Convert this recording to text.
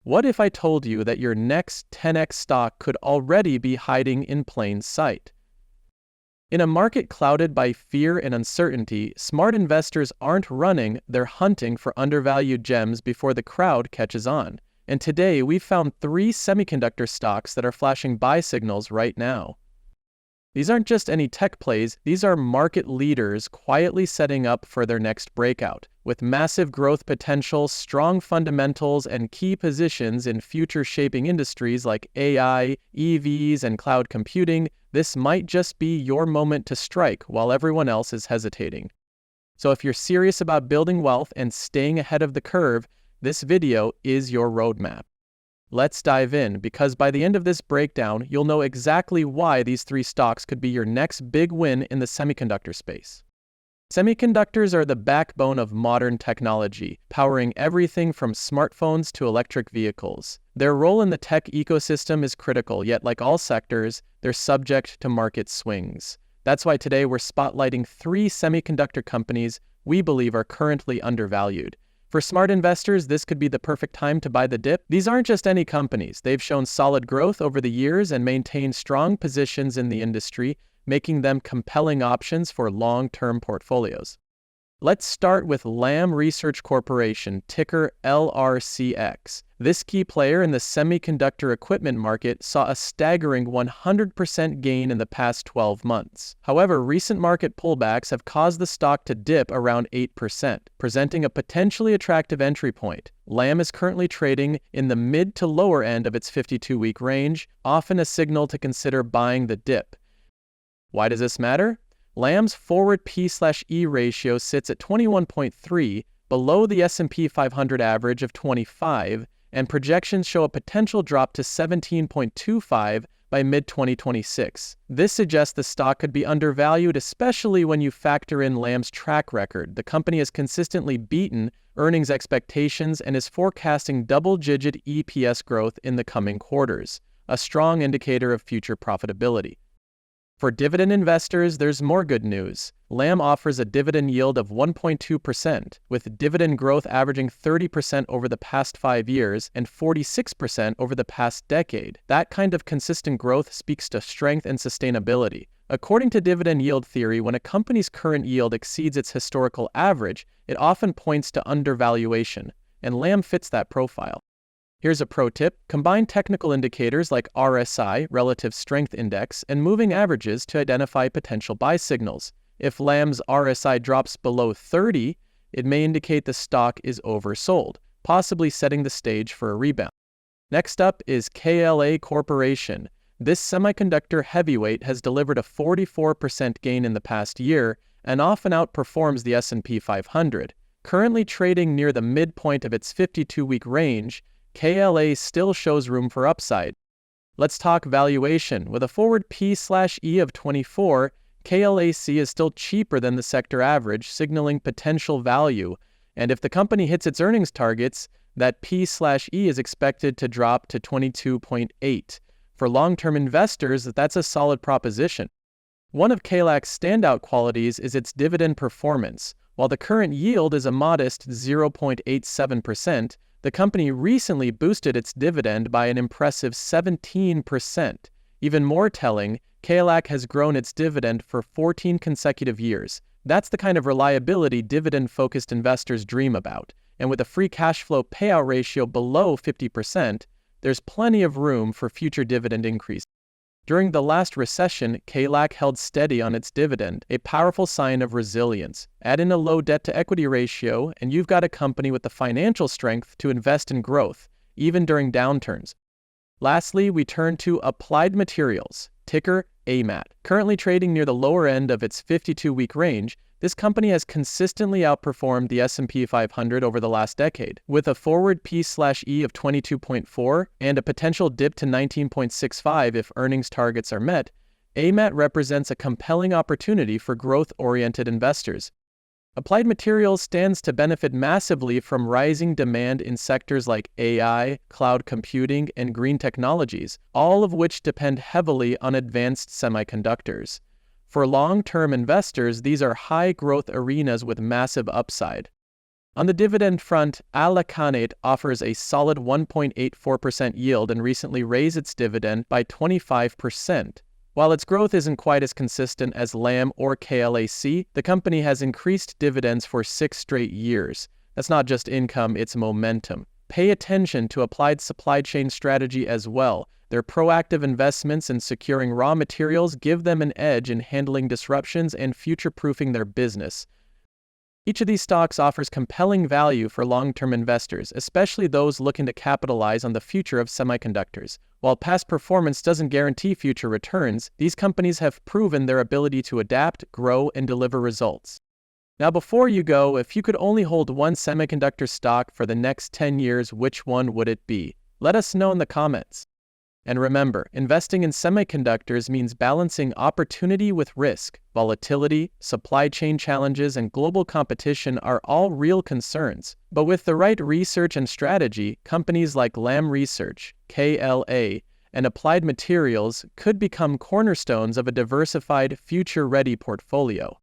What if I told you that your next 10x stock could already be hiding in plain sight? In a market clouded by fear and uncertainty, smart investors aren't running, they're hunting for undervalued gems before the crowd catches on. And today, we've found 3 semiconductor stocks that are flashing buy signals right now. These aren't just any tech plays, these are market leaders quietly setting up for their next breakout. With massive growth potential, strong fundamentals, and key positions in future-shaping industries like AI, EVs, and cloud computing, this might just be your moment to strike while everyone else is hesitating. So if you're serious about building wealth and staying ahead of the curve, this video is your roadmap. Let's dive in, because by the end of this breakdown, you'll know exactly why these 3 stocks could be your next big win in the semiconductor space. Semiconductors are the backbone of modern technology, powering everything from smartphones to electric vehicles. Their role in the tech ecosystem is critical, yet like all sectors, they're subject to market swings. That's why today we're spotlighting 3 semiconductor companies we believe are currently undervalued. For smart investors, this could be the perfect time to buy the dip. These aren't just any companies. They've shown solid growth over the years and maintained strong positions in the industry, making them compelling options for long-term portfolios. Let's start with Lam Research Corporation, ticker LRCX. This key player in the semiconductor equipment market saw a staggering 100% gain in the past 12 months. However, recent market pullbacks have caused the stock to dip around 8%, presenting a potentially attractive entry point. Lam is currently trading in the mid to lower end of its 52-week range, often a signal to consider buying the dip. Why does this matter? Lam's forward P/E ratio sits at 21.3, below the S&P 500 average of 25, and projections show a potential drop to 17.25 by mid-2026. This suggests the stock could be undervalued, especially when you factor in Lam's track record. The company has consistently beaten earnings expectations and is forecasting double-digit EPS growth in the coming quarters, a strong indicator of future profitability. For dividend investors, there's more good news. Lam offers a dividend yield of 1.2%, with dividend growth averaging 30% over the past 5 years and 46% over the past decade. That kind of consistent growth speaks to strength and sustainability. According to dividend yield theory, when a company's current yield exceeds its historical average, it often points to undervaluation, and Lam fits that profile. Here's a pro tip: combine technical indicators like RSI, Relative Strength Index, and moving averages to identify potential buy signals. If Lam's RSI drops below 30, it may indicate the stock is oversold, possibly setting the stage for a rebound. Next up is KLA Corporation. This semiconductor heavyweight has delivered a 44% gain in the past year and often outperforms the S&P 500. Currently trading near the midpoint of its 52-week range, KLA still shows room for upside. Let's talk valuation. With a forward P/E of 24, KLAC is still cheaper than the sector average, signaling potential value. And if the company hits its earnings targets, that P/E is expected to drop to 22.8. For long-term investors, that's a solid proposition. One of KLAC's standout qualities is its dividend performance. While the current yield is a modest 0.87%, the company recently boosted its dividend by an impressive 17%. Even more telling, KLAC has grown its dividend for 14 consecutive years. That's the kind of reliability dividend-focused investors dream about. And with a free cash flow payout ratio below 50%, there's plenty of room for future dividend increase. During the last recession, KLAC held steady on its dividend, a powerful sign of resilience. Add in a low debt-to-equity ratio, and you've got a company with the financial strength to invest in growth, even during downturns. Lastly, we turn to Applied Materials, ticker AMAT. Currently trading near the lower end of its 52-week range, this company has consistently outperformed the S&P 500 over the last decade. With a forward P/E of 22.4 and a potential dip to 19.65 if earnings targets are met, AMAT represents a compelling opportunity for growth-oriented investors. Applied Materials stands to benefit massively from rising demand in sectors like AI, cloud computing, and green technologies, all of which depend heavily on advanced semiconductors. For long-term investors, these are high-growth arenas with massive upside. On the dividend front, AMAT offers a solid 1.84% yield and recently raised its dividend by 25%. While its growth isn't quite as consistent as Lam or KLAC, the company has increased dividends for 6 straight years. That's not just income, it's momentum. Pay attention to Applied's supply chain strategy as well. Their proactive investments in securing raw materials give them an edge in handling disruptions and future-proofing their business. Each of these stocks offers compelling value for long-term investors, especially those looking to capitalize on the future of semiconductors. While past performance doesn't guarantee future returns, these companies have proven their ability to adapt, grow, and deliver results. Now, before you go, if you could only hold one semiconductor stock for the next 10 years, which one would it be? Let us know in the comments. And remember, investing in semiconductors means balancing opportunity with risk. Volatility, supply chain challenges, and global competition are all real concerns. But with the right research and strategy, companies like Lam Research, KLA, and Applied Materials could become cornerstones of a diversified, future-ready portfolio.